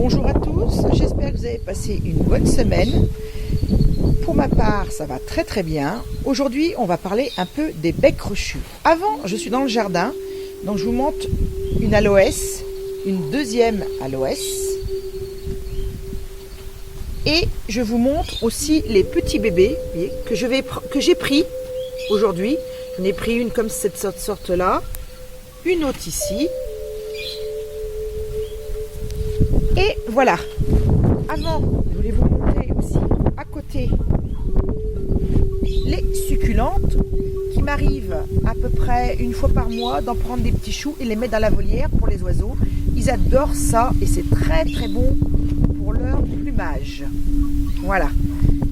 Bonjour à tous, j'espère que vous avez passé une bonne semaine. Pour ma part, ça va très très bien. Aujourd'hui, on va parler un peu des becs crochus. Avant, je suis dans le jardin, donc je vous montre une aloès, une deuxième aloès. Et je vous montre aussi les petits bébés voyez, que j'ai pris aujourd'hui. J'en ai pris une comme cette sorte-là, une autre ici. Et voilà. Avant, je voulais vous montrer aussi à côté les succulentes qui m'arrivent à peu près une fois par mois d'en prendre des petits choux et les mettre dans la volière pour les oiseaux. Ils adorent ça et c'est très très bon pour leur plumage. Voilà.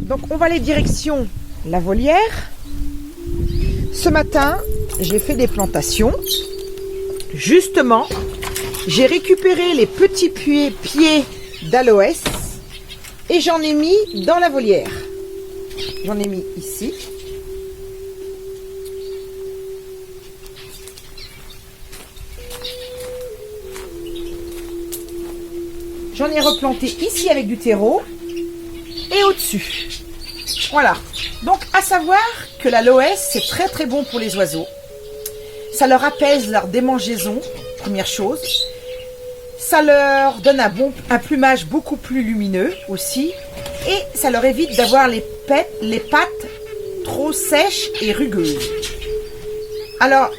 Donc on va aller direction la volière. Ce matin, j'ai fait des plantations. Justement, j'ai récupéré les petits pieds d'aloès et j'en ai mis dans la volière. J'en ai mis ici. J'en ai replanté ici avec du terreau et au-dessus. Voilà. Donc, à savoir que l'aloès, c'est très très bon pour les oiseaux. Ça leur apaise leur démangeaison, première chose. Ça leur donne un plumage beaucoup plus lumineux aussi. Et ça leur évite d'avoir les pattes trop sèches et rugueuses. Alors,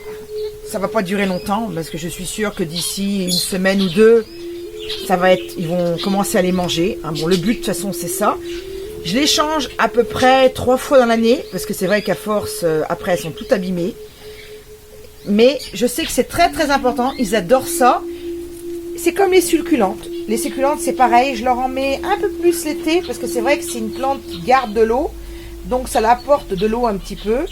ça va pas durer longtemps parce que je suis sûre que d'ici une semaine ou deux, ils vont commencer à les manger. Bon, le but de toute façon c'est ça. Je les change à peu près 3 fois dans l'année parce que c'est vrai qu'à force, après elles sont toutes abîmées. Mais je sais que c'est très très important. Ils adorent ça. C'est comme les succulentes. Les succulentes, c'est pareil. Je leur en mets un peu plus l'été parce que c'est vrai que c'est une plante qui garde de l'eau. Donc, ça apporte de l'eau un petit peu.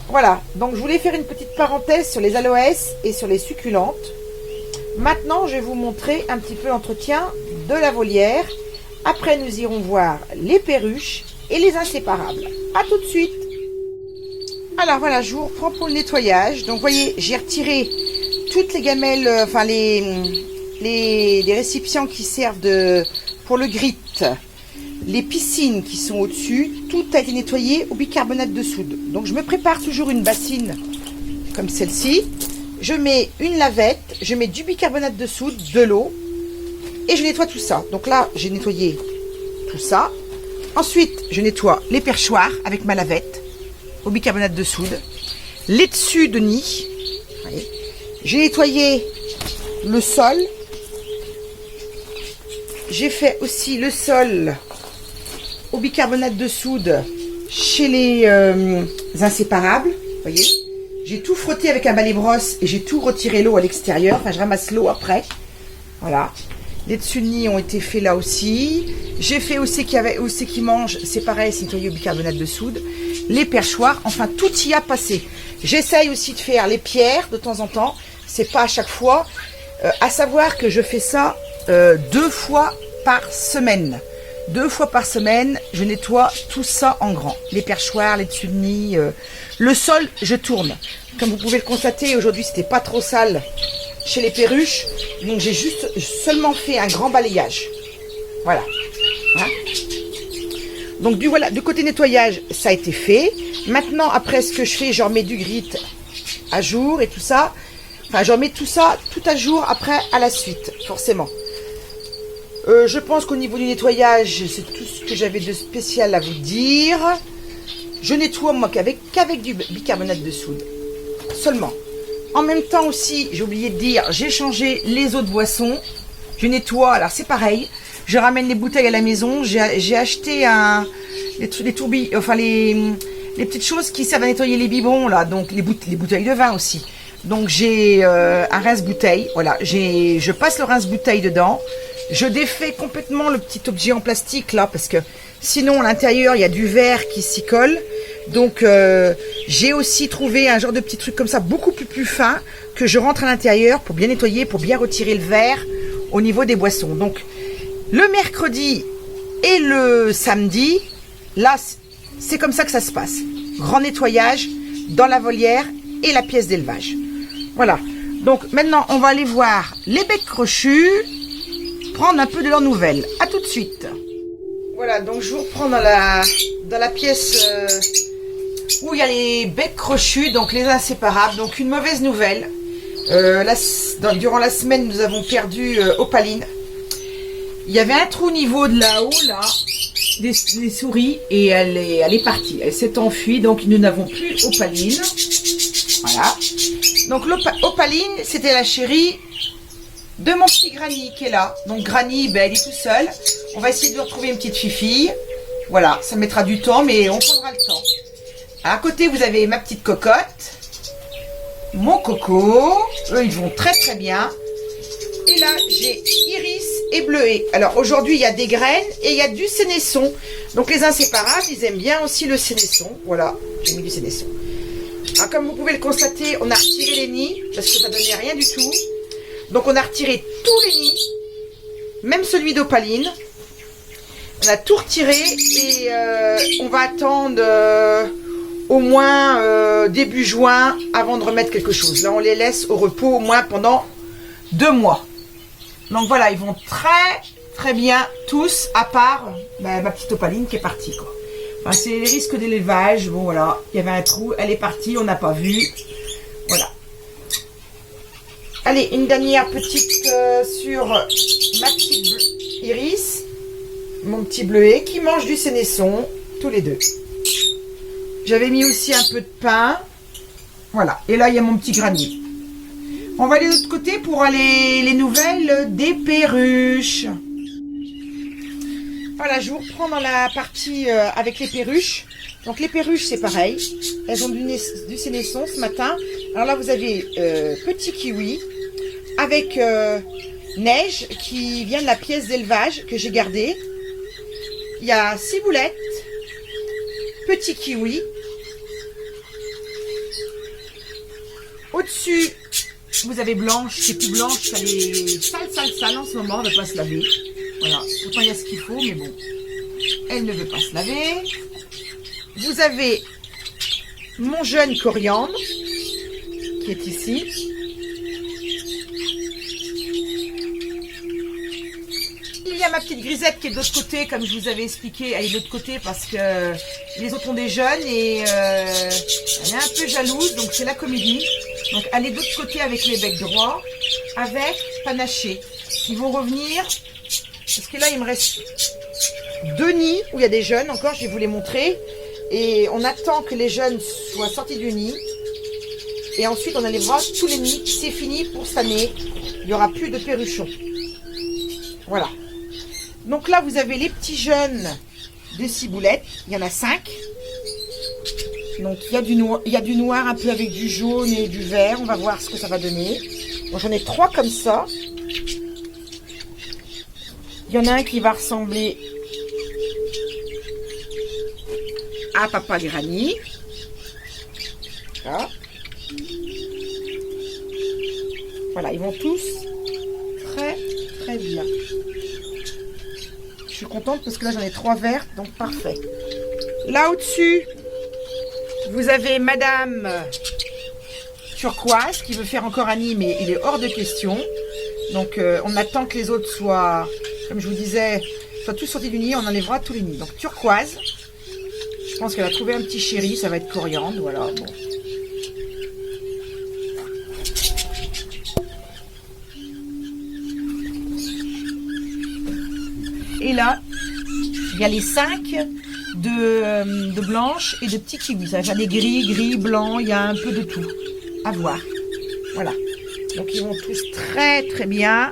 Voilà. Donc, je voulais faire une petite parenthèse sur les aloès et sur les succulentes. Maintenant, je vais vous montrer un petit peu l'entretien de la volière. Après, nous irons voir les perruches et les inséparables. À tout de suite. Alors, voilà, je vous reprends pour le nettoyage. Donc, vous voyez, j'ai retiré toutes les gamelles, enfin, les récipients qui servent pour le grit, les piscines qui sont au-dessus, tout a été nettoyé au bicarbonate de soude. Donc je me prépare toujours une bassine comme celle-ci, je mets une lavette, je mets du bicarbonate de soude, de l'eau et je nettoie tout ça. Donc là j'ai nettoyé tout ça. Ensuite je nettoie les perchoirs avec ma lavette au bicarbonate de soude, les dessus de nid. J'ai nettoyé le sol. J'ai fait aussi le sol au bicarbonate de soude chez les inséparables. Vous voyez, j'ai tout frotté avec un balai brosse et j'ai tout retiré l'eau à l'extérieur. Enfin, je ramasse l'eau après. Voilà. Les dessus de nid ont été faits là aussi. J'ai fait aussi qu'il y avait aussi qui mange. C'est pareil, c'est nettoyé au bicarbonate de soude. Les perchoirs, enfin tout y a passé. J'essaye aussi de faire les pierres de temps en temps. C'est pas à chaque fois. À savoir que je fais ça 2 fois par semaine. 2 fois par semaine, je nettoie tout ça en grand. Les perchoirs, les dessus de nid, le sol, je tourne. Comme vous pouvez le constater, aujourd'hui, c'était pas trop sale chez les perruches. Donc, j'ai seulement fait un grand balayage. Voilà. Hein? Donc, du côté nettoyage, ça a été fait. Maintenant, après, ce que je fais, je remets du grit à jour et tout ça. Enfin, je remets tout ça tout à jour après à la suite, forcément. Je pense qu'au niveau du nettoyage, c'est tout ce que j'avais de spécial à vous dire. Je nettoie moi qu'avec du bicarbonate de soude. Seulement. En même temps aussi, j'ai oublié de dire, j'ai changé les eaux de boisson. Je nettoie, alors c'est pareil. Je ramène les bouteilles à la maison. J'ai acheté les petites choses qui servent à nettoyer les biberons, là. Donc les bouteilles de vin aussi. Donc j'ai un rince-bouteille. Voilà, je passe le rince-bouteille dedans. Je défais complètement le petit objet en plastique là parce que sinon à l'intérieur il y a du verre qui s'y colle. Donc j'ai aussi trouvé un genre de petit truc comme ça beaucoup plus fin que je rentre à l'intérieur pour bien nettoyer, pour bien retirer le verre au niveau des boissons. Donc le mercredi et le samedi, là c'est comme ça que ça se passe. Grand nettoyage dans la volière et la pièce d'élevage. Voilà. Donc maintenant on va aller voir les becs crochus. prendre un peu de leurs nouvelles. À tout de suite. Voilà, donc je vous reprends dans la pièce où il y a les becs crochus, donc les inséparables. Donc une mauvaise nouvelle. Durant la semaine, nous avons perdu Opaline. Il y avait un trou au niveau de là-haut, là, des souris, et elle est partie. Elle s'est enfuie, donc nous n'avons plus Opaline. Voilà. Donc Opaline, c'était la chérie de mon petit Granny qui est là. Donc Granny, ben, elle est tout seule. On va essayer de lui retrouver une petite fifille. Voilà, ça mettra du temps, mais on prendra le temps. À côté, vous avez ma petite cocotte. Mon coco. Eux, ils vont très très bien. Et là, j'ai Iris et Bleuet. Alors aujourd'hui, il y a des graines et il y a du sénesson. Donc les inséparables, ils aiment bien aussi le sénesson. Voilà, j'ai mis du sénesson. Alors, comme vous pouvez le constater, on a retiré les nids parce que ça donnait rien du tout. Donc on a retiré tous les nids, même celui d'Opaline. On a tout retiré et on va attendre au moins début juin avant de remettre quelque chose. Là, on les laisse au repos au moins pendant 2 mois. Donc voilà, ils vont très très bien tous, à part ma petite Opaline qui est partie, quoi. Enfin, c'est les risques d'élevage. Bon voilà, il y avait un trou, elle est partie, on n'a pas vu. Voilà. Allez, une dernière petite sur ma petite Iris, mon petit Bleuet qui mange du sénesson, tous les deux. J'avais mis aussi un peu de pain. Voilà, et là il y a mon petit Granny. On va aller de l'autre côté pour aller les nouvelles des perruches. Voilà, je vous reprends dans la partie avec les perruches. Donc les perruches, c'est pareil. Elles ont du sénesson ce matin. Alors là, vous avez petit kiwi avec Neige qui vient de la pièce d'élevage que j'ai gardée. Il y a Ciboulette, petit kiwi. Au-dessus, vous avez Blanche, c'est plus Blanche, elle est sale en ce moment, elle ne veut pas se laver. Voilà, pourtant il y a ce qu'il faut, mais bon, elle ne veut pas se laver. Vous avez mon jeune Coriandre, qui est ici. Il y a ma petite Grisette qui est de l'autre côté, comme je vous avais expliqué, elle est de l'autre côté parce que les autres ont des jeunes et elle est un peu jalouse, donc c'est la comédie. Donc elle est de l'autre côté avec les becs droits, avec Panaché. Ils vont revenir, parce que là il me reste 2 nids où il y a des jeunes, encore je vais vous les montrer. Et on attend que les jeunes soient sortis du nid. Et ensuite on enlèvera tous les nids, c'est fini pour cette année. Il n'y aura plus de perruchons. Voilà. Donc là vous avez les petits jeunes de Ciboulette, il y en a 5. Donc il y a du noir un peu avec du jaune et du vert. On va voir ce que ça va donner. Donc j'en ai 3 comme ça. Il y en a un qui va ressembler à Papa Granny. Voilà. Voilà, ils vont tous très très bien. Je suis contente parce que là j'en ai 3 vertes, donc parfait. Là au-dessus, vous avez Madame Turquoise qui veut faire encore un nid, mais il est hors de question. Donc on attend que les autres soient, comme je vous disais, soient tous sortis du nid, on enlèvera tous les nids. Donc Turquoise, je pense qu'elle a trouvé un petit chéri, ça va être Coriandre, voilà. Bon. Et là, il y a les 5 de blanche et de petits kiwis. Ça va faire des gris, blanc, il y a un peu de tout. À voir. Voilà. Donc ils vont tous très très bien.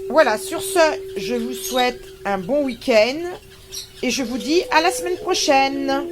Voilà, sur ce, je vous souhaite un bon week-end et je vous dis à la semaine prochaine.